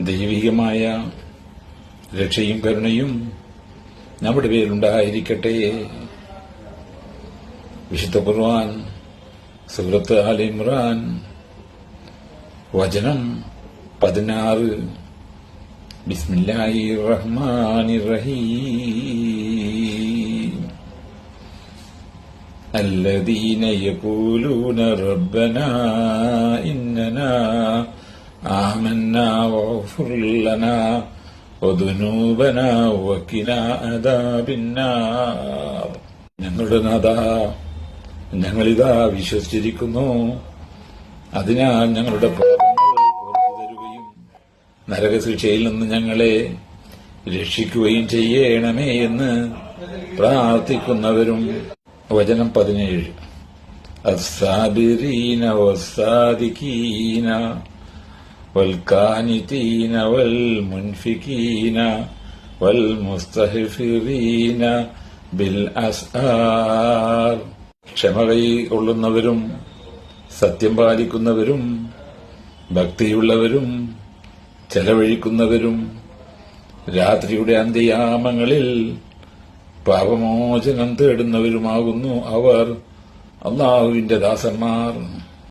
ദൈവികമായ രക്ഷയും കരുണയും നമ്മുടെ പേരിലുണ്ടായിരിക്കട്ടെ. വിശുദ്ധ ഖുർആൻ സൂറത്ത് ആൽ ഇമ്രാൻ വചനം 16. ബിസ്മില്ലാഹിർ റഹ്മാനിർ റഹീം. الذين يقولون ربنا إننا آمنا واغفر لنا وذنوبنا وقنا عذاب النار. ഞങ്ങളുടെ നാഥാ, ഞങ്ങളിതാ വിശ്വസിച്ചിരിക്കുന്നു, അതിനാൽ ഞങ്ങളുടെ പാപങ്ങൾ പുറത്തു തരുകയും നരകശിക്ഷയിൽ നിന്ന് ഞങ്ങളെ രക്ഷിക്കുകയും ചെയ്യണമേ എന്ന് പ്രാർത്ഥിക്കുന്നവരും. വചനം 17. അസ്സാബിരീന വസ്സാദിഖീന വൽഖാനിതീന വൽമുൻഫിഖീന വൽമുസ്തഗ്ഫിരീന ബിൽ അസ്ആർ. ക്ഷമ കൈക്കൊള്ളുന്നവരും സത്യം പാലിക്കുന്നവരും ഭക്തിയുള്ളവരും ചെലവഴിക്കുന്നവരും രാത്രിയുടെ അന്ത്യയാമങ്ങളിൽ പാപമോചനം തേടുന്നവരുമാകുന്നു അവർ അല്ലാഹുവിന്റെ ദാസന്മാർ.